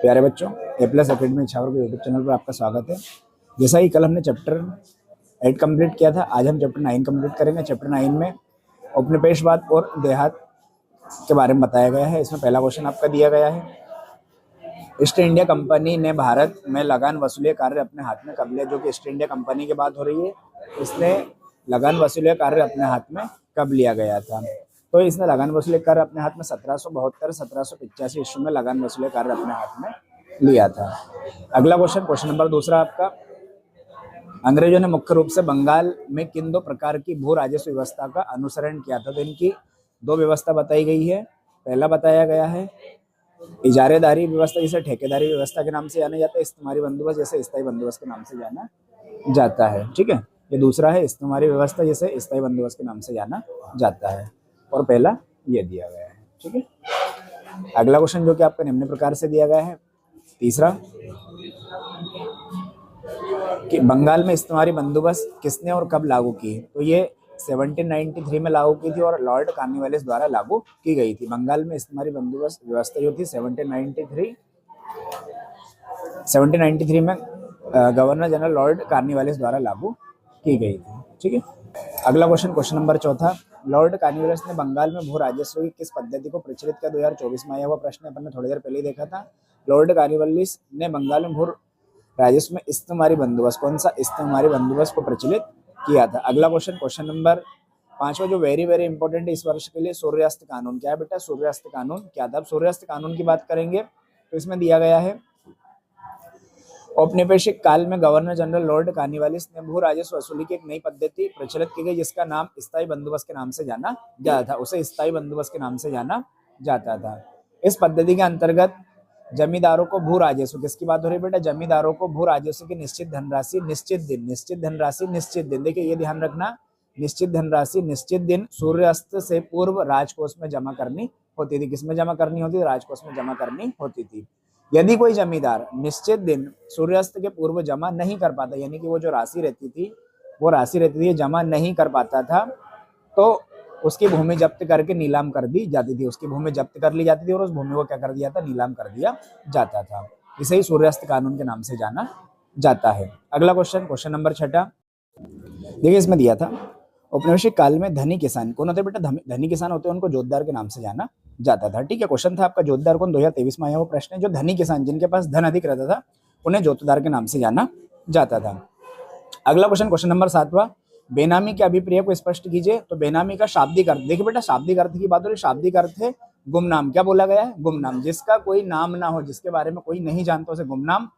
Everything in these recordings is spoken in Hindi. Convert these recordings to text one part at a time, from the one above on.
प्यारे बच्चों, ए प्लस अकेडमी इछावर के यूट्यूब चैनल पर आपका स्वागत है। जैसा कि कल हमने चैप्टर 8 कंप्लीट किया था, आज हम चैप्टर 9 कंप्लीट करेंगे। चैप्टर 9 में औपनिवेशवाद और देहात के बारे में बताया गया है। इसमें पहला क्वेश्चन आपका दिया गया है, ईस्ट इंडिया कंपनी ने भारत में लगान वसूली कार्य अपने हाथ में कब लिया। जो कि ईस्ट इंडिया कंपनी की बात हो रही है, इसने लगान वसूली कार्य अपने हाथ में कब लिया गया था। तो इसने लगान वसूली कार्य अपने हाथ में 1772-1785 ईस्वी में लगान वसूली कार्य अपने हाथ में लिया था। अगला क्वेश्चन नंबर दूसरा आपका, अंग्रेजों ने मुख्य रूप से बंगाल में किन दो प्रकार की भू राजस्व व्यवस्था का अनुसरण किया था। तो इनकी दो व्यवस्था बताई गई है। पहला बताया गया है इजारेदारी व्यवस्था, जिसे ठेकेदारी व्यवस्था के नाम से जाना जाता है। इस्तेमारी बंदोबस्त, जैसे स्थायी बंदोबस्त के नाम से जाना जाता है। ठीक है, ये दूसरा है इस्तेमारी व्यवस्था, जिसे स्थायी बंदोबस्त के नाम से जाना जाता है। और पहला ये दिया गया है। ठीक है, अगला क्वेश्चन जो कि आपका निम्न प्रकार से दिया गया है, तीसरा, कि बंगाल में इस्तेमारी बंदोबस्त किसने और कब लागू की। तो ये 1793 में लागू की थी और लॉर्ड कॉर्नवालिस द्वारा लागू की गई थी। बंगाल में इस्तेमारी बंदोबस्त व्यवस्था जो थी 1793 में गवर्नर जनरल लॉर्ड कॉर्नवालिस द्वारा लागू की गई थी। ठीक है, अगला क्वेश्चन नंबर चौथा, लॉर्ड कॉर्नवालिस ने बंगाल में भू राजस्व की किस पद्धति को प्रचलित किया। 2024 में आया हुआ प्रश्न, अपन ने थोड़ी देर पहले ही देखा था। लॉर्ड कॉर्नवालिस ने बंगाल में भू राजस्व में इस्तेमारी बंदोबस्त, कौन सा इस्तेमारी बंदोबस्त को प्रचलित किया था। अगला क्वेश्चन नंबर पांचवा, जो वेरी वेरी इंपॉर्टेंट इस वर्ष के लिए, सूर्यास्त कानून क्या है बेटा। सूर्यास्त कानून क्या था। अब सूर्यास्त कानून की बात करेंगे तो इसमें दिया गया है, औपनिवेशिक काल में गवर्नर जनरल लॉर्ड कॉर्नवालिस ने भू राजस्व वसूली की एक नई पद्धति प्रचलित की गई, जिसका नाम स्थायी बंदोबस्त के नाम से जाना जाता था। उसे स्थायी बंदोबस्त के नाम से जाना जाता था। इस पद्धति के अंतर्गत जमींदारों को भू राजस्व, किसकी बात हो रही है बेटा, जमींदारों को भू राजस्व की निश्चित धनराशि निश्चित दिन, देखिए ये ध्यान रखना, निश्चित धनराशि निश्चित दिन सूर्यास्त से पूर्व राजकोष में जमा करनी होती थी। किसमें जमा करनी होती थी, राजकोष में जमा करनी होती थी। यदि कोई जमींदार निश्चित दिन सूर्यास्त के पूर्व जमा नहीं कर पाता, यानी कि वो जो राशि रहती थी जमा नहीं कर पाता था, तो उसकी भूमि जब्त करके नीलाम कर दी जाती थी। उसकी भूमि जब्त कर ली जाती थी और उस भूमि को क्या कर दिया था, नीलाम कर दिया जाता था। इसे ही सूर्यास्त कानून के नाम से जाना जाता है। अगला क्वेश्चन नंबर छठा, देखिए इसमें दिया था, औपनिवेशिक काल में धनी किसान कौन होते बेटा, धनी किसान होते हैं, उनको जोतदार के नाम से जाना जाता था। ठीक है, क्वेश्चन था आपका जोतदार कौन, 2023 में आया वो प्रश्न है। जो धनी किसान, जिनके पास धन अधिक रहता था, उन्हें जोतदार के नाम से जाना जाता था। अगला क्वेश्चन नंबर 7वां, बेनामी के अभिप्राय को स्पष्ट कीजिए। तो बेनामी का शाब्दिक अर्थ, देखिए बेटा शाब्दिक अर्थ की बात हो रही है। शाब्दिक अर्थ है गुमनाम। क्या बोला गया है, गुमनाम, जिसका कोई नाम ना हो, जिसके बारे में कोई नहीं जानता, उसे गुमनाम।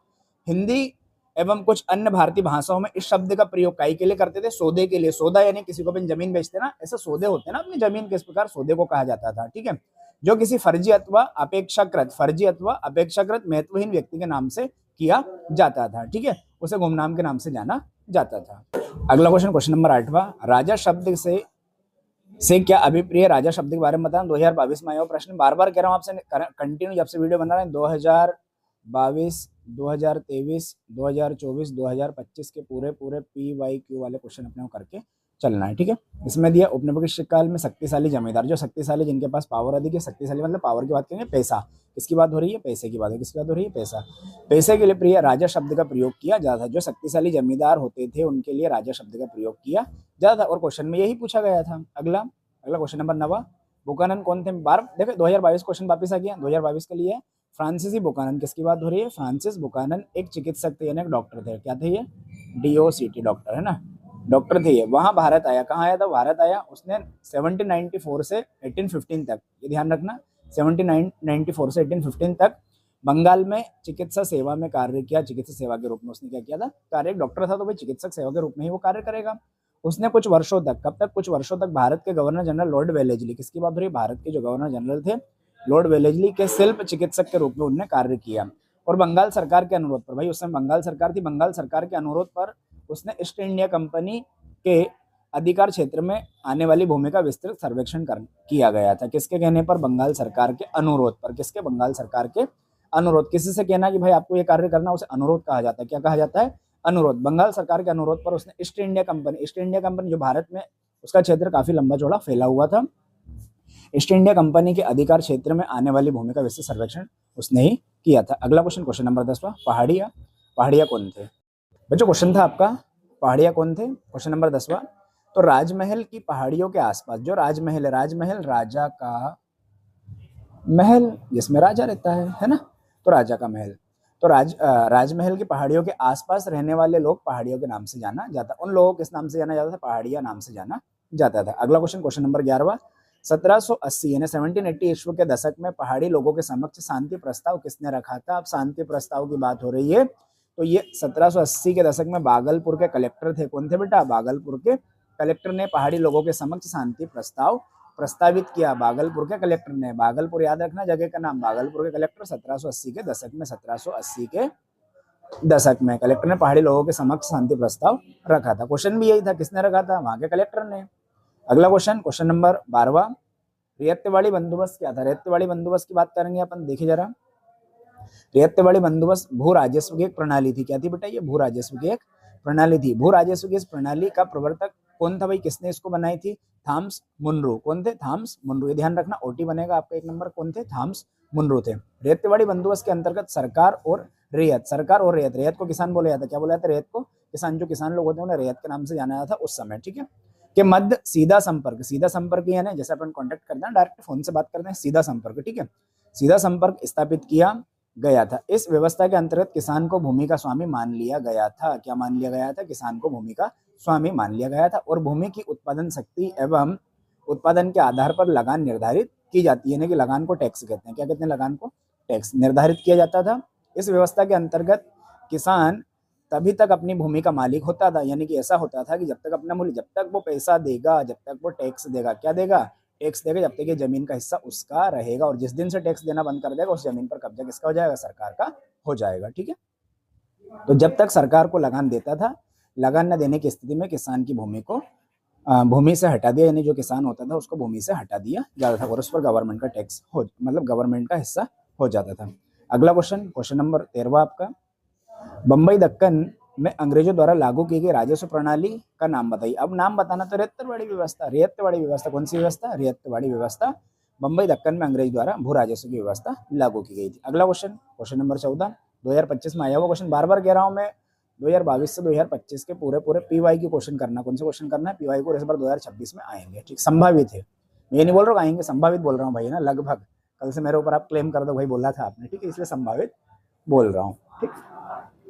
हिंदी एवं कुछ अन्य भारतीय भाषाओं में इस शब्द का प्रयोग काई के लिए करते थे, सौदे के लिए। सौदा यानी किसी को अपन जमीन बेचते ना, ऐसे सौदे होते हैं ना अपनी जमीन के, इस प्रकार सौदे को कहा जाता था। ठीक है, जो किसी फर्जी अथवा अपेक्षाकृत महत्वहीन व्यक्ति के नाम से किया जाता था। ठीक है, उसे गुमनाम के नाम से जाना जाता था। अगला क्वेश्चन नंबर 8वां, राजा शब्द से क्या अभिप्राय। राजा शब्द के बारे में बताना, 2022 में आया प्रश्न। बार बार कह रहा हूं आपसे, कंटिन्यू जब से वीडियो बना रहे हैं, 2022, 2023, 2024, 2025 के पूरे PYQ वाले क्वेश्चन अपने को करके चलना है। ठीक है, इसमें दिया औपनिवेशिक काल में शक्तिशाली जमींदार, जो शक्तिशाली, जिनके पास पावर अधिक है। शक्तिशाली मतलब पावर की बात करेंगे, पैसा, किसकी बात हो रही है, पैसे की बात है। किसकी बात हो रही है, पैसा। पैसे के लिए प्रिय राजा शब्द का प्रयोग किया जाता था। जो शक्तिशाली जमींदार होते थे उनके लिए राजा शब्द का प्रयोग किया जाता था, और क्वेश्चन में यही पूछा गया था। अगला क्वेश्चन नंबर 9वां, बुकानन कौन थे। बार देखो 2022 क्वेश्चन वापस आ गया, 2022 के लिए फ्रांसीसी बुकानन, किसकी बात हो रही है, फ्रांसिस बुकानन एक चिकित्सक थे, यानी एक डॉक्टर थे। क्या थे ये, DOCT डॉक्टर है ना, डॉक्टर थे ये। वहां भारत आया, कहाँ आया था, भारत आया। उसने 1794 से 1815 तक, ये ध्यान रखना, 1794 से 1815 तक बंगाल में चिकित्सा सेवा में कार्य किया। चिकित्सा सेवा के रूप में उसने क्या किया था, कार्य। एक डॉक्टर था तो भाई चिकित्सक सेवा के रूप में ही वो कार्य करेगा। उसने कुछ वर्षों तक, कब तक, कुछ वर्षों तक भारत के गवर्नर जनरल लॉर्ड वेलेस्ली, किसकी बात हो रही है, भारत के जो गवर्नर जनरल थे लॉर्ड वेलेस्ली के शिल्प चिकित्सक के रूप में उन्होंने कार्य किया। और बंगाल सरकार के अनुरोध पर, भाई उस समय बंगाल सरकार थी, बंगाल सरकार के अनुरोध पर उसने ईस्ट इंडिया कंपनी के अधिकार क्षेत्र में आने वाली भूमि का विस्तृत सर्वेक्षण किया गया था। किसके कहने पर, बंगाल सरकार के अनुरोध पर। किसके, बंगाल सरकार के अनुरोध। किसी से कहना कि भाई आपको ये कार्य करना, उसे अनुरोध कहा जाता है। क्या कहा जाता है, अनुरोध। बंगाल सरकार के अनुरोध पर उसने ईस्ट इंडिया कंपनी जो भारत में, उसका क्षेत्र काफी लंबा चौड़ा फैला हुआ था, ईस्ट इंडिया कंपनी के अधिकार क्षेत्र में आने वाली भूमि का विस्तृत सर्वेक्षण उसने ही किया था। अगला क्वेश्चन, क्वेश्चन नंबर 10वां, पहाड़िया। पहाड़िया कौन थे बच्चों? क्वेश्चन था आपका पहाड़िया कौन थे, क्वेश्चन नंबर 10वां। तो राजमहल की पहाड़ियों के आसपास जो राजमहल है, राजमहल राजा का महल जिसमें राजा रहता है ना, तो राजा का महल। तो राजमहल की पहाड़ियों के आसपास रहने वाले लोग पहाड़ियों के नाम से जाना जाता, उन लोगों किस नाम से जाना जाता था? पहाड़िया नाम से जाना जाता था। अगला क्वेश्चन, क्वेश्चन नंबर 11वां। 1780 यानी 1780 ईस्वी के दशक में पहाड़ी लोगों के समक्ष शांति प्रस्ताव किसने रखा था? अब शांति प्रस्ताव की बात हो रही है, तो ये 1780 के दशक में बागलपुर के कलेक्टर थे। कौन थे बेटा? बागलपुर के कलेक्टर ने पहाड़ी लोगों के समक्ष शांति प्रस्ताव प्रस्तावित किया। बागलपुर के कलेक्टर ने, बागलपुर याद रखना जगह का नाम, बागलपुर के कलेक्टर 1780 के दशक में, 1780 के दशक में कलेक्टर ने पहाड़ी लोगों के समक्ष शांति प्रस्ताव रखा था। क्वेश्चन भी यही था, किसने रखा था? वहां के कलेक्टर ने। अगला क्वेश्चन, क्वेश्चन नंबर 12वां। रेतवाड़ी बंदोबस्त क्या था? रेतवाड़ी बंदोबस्त की बात करेंगे अपन, देखिए जरा। रेतवाड़ी बंदोबस्त भू राजस्व की एक प्रणाली थी। क्या थी बेटा? ये भू राजस्व की एक प्रणाली थी। भू राजस्व की इस प्रणाली का प्रवर्तक कौन था भाई? किसने इसको बनाई थी? Thomas Munro. कौन थे? Thomas Munro. ये ध्यान रखना, ओटी बनेगा आपका 1 नंबर। कौन थे? थॉमस मुनरो थे। रेतवाड़ी बंदोबस्त के अंतर्गत सरकार और रेयत, सरकार और रेयत, रेयत को किसान बोला जाता, क्या बोला जाता? रेयत को किसान। जो किसान लोग होते हैं उन्हें रेयत के नाम से जाना जाता था उस समय, ठीक है। के मध्य सीधा संपर्क, सीधा संपर्क यानी जैसे अपन कॉन्टेक्ट करते हैं डायरेक्ट फोन से बात करते हैं, सीधा संपर्क, ठीक है, सीधा संपर्क स्थापित किया गया था। इस व्यवस्था के अंतर्गत किसान को भूमि का स्वामी मान लिया गया था। क्या मान लिया गया था? किसान को भूमि का स्वामी मान लिया गया था। और भूमि की उत्पादन शक्ति एवं उत्पादन के आधार पर लगान निर्धारित की जाती है, यानी कि लगान को टैक्स कहते हैं। क्या कहते हैं? लगान को टैक्स निर्धारित किया जाता था। इस व्यवस्था के अंतर्गत किसान तभी तक अपनी भूमि का मालिक होता था, यानी कि ऐसा होता था कि जब तक अपना मूल्य, जब तक वो पैसा देगा, जब तक वो टैक्स देगा, क्या देगा? टैक्स देगा, जब तक ये जमीन का हिस्सा उसका रहेगा। और जिस दिन से टैक्स देना बंद कर देगा, उस जमीन पर कब्जा किसका हो जाएगा? सरकार का हो जाएगा, ठीक है। तो जब तक सरकार को लगान देता था, लगान न देने की स्थिति में किसान की भूमि को भूमि से हटा दिया, यानी जो किसान होता था उसको भूमि से हटा दिया जाता था और उस पर गवर्नमेंट का टैक्स हो, मतलब गवर्नमेंट का हिस्सा हो जाता था। अगला क्वेश्चन, क्वेश्चन नंबर 13वां आपका। बंबई दक्कन में अंग्रेजों द्वारा लागू की गई राजस्व प्रणाली का नाम बताइए। अब नाम बताना तो रेतवाड़ी व्यवस्था, रेतवाड़ी व्यवस्था। कौन सी व्यवस्था? रेतवाड़ी व्यवस्था। बंबई दक्कन में अंग्रेज द्वारा भू राजस्व की व्यवस्था लागू की गई थी। अगला क्वेश्चन, क्वेश्चन नंबर 14। 2025 में आया हुआ क्वेश्चन, बार बार कह रहा हूं मैं, 2022 से 2025 के पूरे पीवाई की क्वेश्चन करना। कौन से क्वेश्चन करना है? पीवाई को। इस बार 2026 में आएंगे, ठीक, संभावित है, ये नहीं बोल रहा हूँ आएंगे, संभावित बोल रहा हूँ भाई ना, लगभग। कल से मेरे ऊपर आप क्लेम कर दो भाई बोला था आपने, ठीक है, इसलिए संभावित बोल रहा हूँ, ठीक।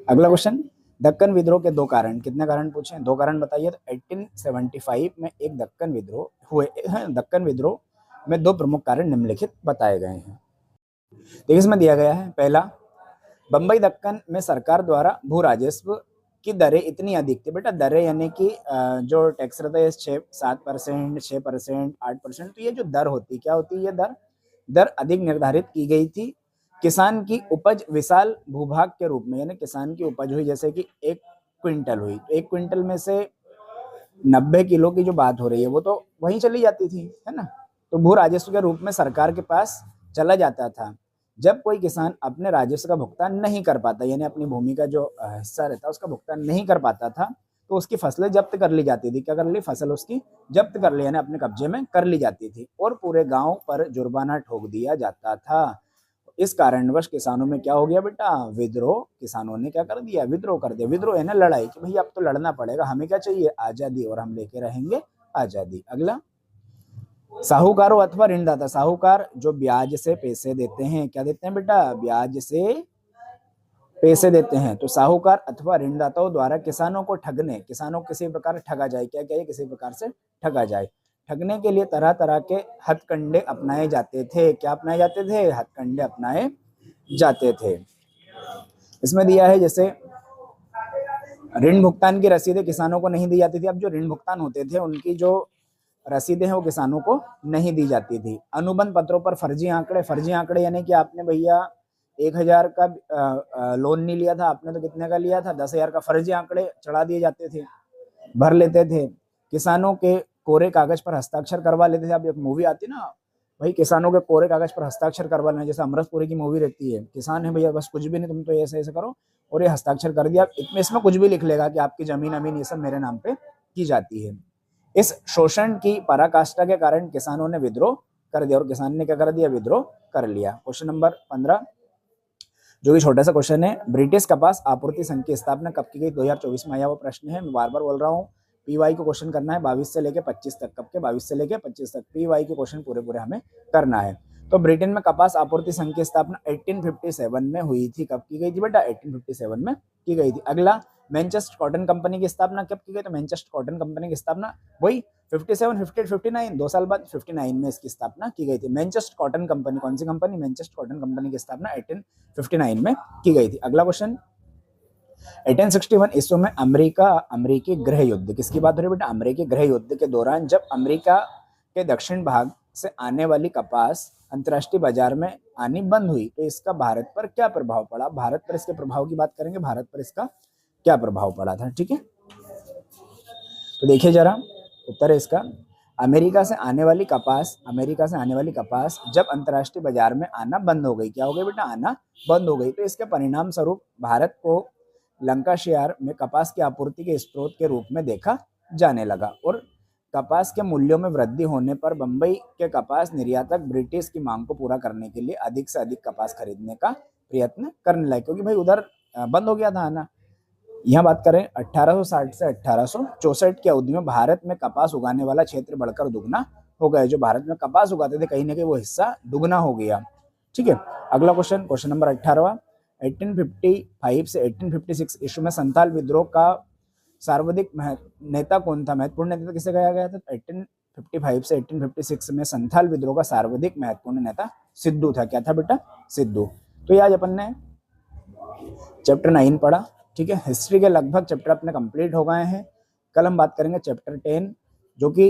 अगला क्वेश्चन, दक्कन विद्रोह के 2 कारण। कितने कारण पूछे? 2 कारण बताइए। तो 1875 में एक दक्कन विद्रोह हुए हैं। दक्कन विद्रोह में 2 प्रमुख कारण निम्नलिखित बताए गए हैं। देखिए इसमें दिया गया है, पहला, बंबई दक्कन में सरकार द्वारा भू राजस्व की दरें इतनी अधिक थी। बेटा दरें यानी कि जो टैक्स रहता है 7%, 6%, 8%, तो ये जो दर होती, क्या होती है? ये दर अधिक निर्धारित की गई थी। किसान की उपज विशाल भूभाग के रूप में, यानी किसान की उपज हुई जैसे कि 1 क्विंटल हुई, 1 क्विंटल में से 90 किलो की जो बात हो रही है वो तो वहीं चली जाती थी, है ना। तो भू राजस्व के रूप में सरकार के पास चला जाता था। जब कोई किसान अपने राजस्व का भुगतान नहीं कर पाता, यानी अपनी भूमि का जो हिस्सा रहता है उसका भुगतान नहीं कर पाता था, तो उसकी फसलें जब्त कर ली जाती थी। क्या कर ली? फसल उसकी जब्त कर ली, यानी अपने कब्जे में कर ली जाती थी और पूरे गांव पर जुर्माना ठोक दिया जाता था। इस कारणवश किसानों में क्या हो गया बेटा? विद्रोह। किसानों ने क्या कर दिया? विद्रोह कर दिया। विद्रोह है ना लड़ाई, कि भाई अब तो लड़ना पड़ेगा, हमें क्या चाहिए? आजादी, और हम लेके रहेंगे आजादी। अगला, साहूकारों अथवा ऋणदाता। साहूकार जो ब्याज से पैसे देते हैं, क्या देते हैं बेटा? ब्याज से पैसे देते हैं। तो साहूकार अथवा ऋणदाताओं द्वारा किसानों को ठगने, किसानों को किसी प्रकार ठगा जाए, क्या क्या? किसी प्रकार से ठगा जाए। ठगने के लिए तरह तरह के हथकंडे अपनाए जाते थे। क्या अपनाए जाते थे? हथकंडे अपनाए जाते थे। इसमें दिया है जैसे ऋण भुगतान की रसीदें किसानों को नहीं दी जाती थी। अब जो ऋण भुगतान होते थे उनकी जो रसीदें हैं वो किसानों को नहीं दी जाती थी। अनुबंध पत्रों पर फर्जी आंकड़े। फर्जी आंकड़े यानी कि आपने भैया 1000 का लोन नहीं लिया था, आपने तो कितने का लिया था? 10,000 का। फर्जी आंकड़े चढ़ा दिए जाते थे, भर लेते थे। किसानों के कोरे कागज पर हस्ताक्षर करवा लेते थे। अब एक मूवी आती ना भाई, किसानों के कोरे कागज पर हस्ताक्षर करवा लेना, जैसे अमृतपुरी की मूवी रहती है, किसान है भैया बस कुछ भी नहीं, तुम तो ऐसे ऐसे करो, और ये हस्ताक्षर कर दिया। इसमें कुछ भी लिख लेगा कि आपकी जमीन अमीन ये सब मेरे नाम पे की जाती है। इस शोषण की पराकाष्ठा के कारण किसानों ने विद्रोह कर दिया और किसान ने क्या कर दिया, विद्रोह कर लिया। क्वेश्चन नंबर 15 जो कि छोटा सा क्वेश्चन है, ब्रिटिश कपास आपूर्ति संघ की स्थापना कब की गई? 2024 में आया वो प्रश्न है, मैं बार बार बोल रहा हूँ। पीवाई को क्वेश्चन करना है 22 से लेके 25 तक, कब के? 22 से लेके 25 तक पीवाई के क्वेश्चन पूरे पूरे हमें करना है। तो ब्रिटेन में कपास आपूर्ति संघ की स्थापना 1857 में हुई थी। कब की गई थी बेटा? 1857 में की गई थी। अगला, मैनचेस्टर कॉटन कंपनी की स्थापना कब की गई? तो मैनचेस्टर कॉटन कंपनी की स्थापना वही 57, 58, 59, 2 साल बाद 59 में इसकी स्थापना की गई थी। मैनचेस्टर कॉटन कंपनी, कौन सी कंपनी? मैनचेस्टर कॉटन कंपनी की स्थापना 1859 में की गई थी। अगला क्वेश्चन, 1861 ईस्वी में अमेरिकी गृह युद्ध, किसकी बात हो रही है बेटा? अमेरिकी गृह युद्ध के दौरान जब अमेरिका के दक्षिण भाग से आने वाली कपास अंतर्राष्ट्रीय बाजार में आनी बंद हुई तो इसका भारत पर क्या प्रभाव पड़ा? भारत पर इसके प्रभाव की बात करेंगे, भारत पर इसका क्या प्रभाव पड़ा था, ठीक है। तो देखिए जरा, उत्तर है इसका, अमेरिका से आने वाली कपास जब अंतर्राष्ट्रीय बाजार में आना बंद हो गई, क्या हो गई बेटा? आना बंद हो गई, तो इसके परिणाम स्वरूप भारत को लंकाशायर में कपास की आपूर्ति के स्रोत के रूप में देखा जाने लगा और कपास के मूल्यों में वृद्धि होने पर बंबई के कपास निर्यातक ब्रिटिश की मांग को पूरा करने के लिए अधिक से अधिक कपास खरीदने का प्रयत्न करने लगे, क्योंकि भाई उधर बंद हो गया था आना। यहाँ बात करें 1860 से 1864 की अवधि में भारत में कपास उगाने वाला क्षेत्र बढ़कर दुगना हो गया। जो भारत में कपास उगाते थे कहीं ना कहीं वो हिस्सा दुगना हो गया, ठीक है। अगला क्वेश्चन, क्वेश्चन नंबर 18वां, 1855 से 1856 ईस्वी में संथाल विद्रोह का सर्वाधिक नेता कौन था? महत्वपूर्ण नेता किसे कहा गया था? 1855 से 1856 में संथाल विद्रोह का सर्वाधिक महत्वपूर्ण नेता सिद्धू था। क्या था बेटा? सिद्धू। तो ये आज अपन ने चैप्टर 9 पढ़ा, ठीक है। हिस्ट्री के लगभग चैप्टर अपने कंप्लीट हो गए हैं। कल हम बात करेंगे चैप्टर 10 जो कि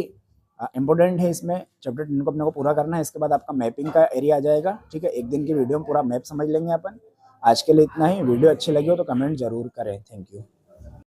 इंपॉर्टेंट है। इसमें चैप्टर 10 को अपने को पूरा करना है, इसके बाद आपका मैपिंग का एरिया आ जाएगा, ठीक है। एक दिन की वीडियो में पूरा मैप समझ लेंगे अपन। आज के लिए इतना ही। वीडियो अच्छी लगी हो तो कमेंट जरूर करें। Thank you.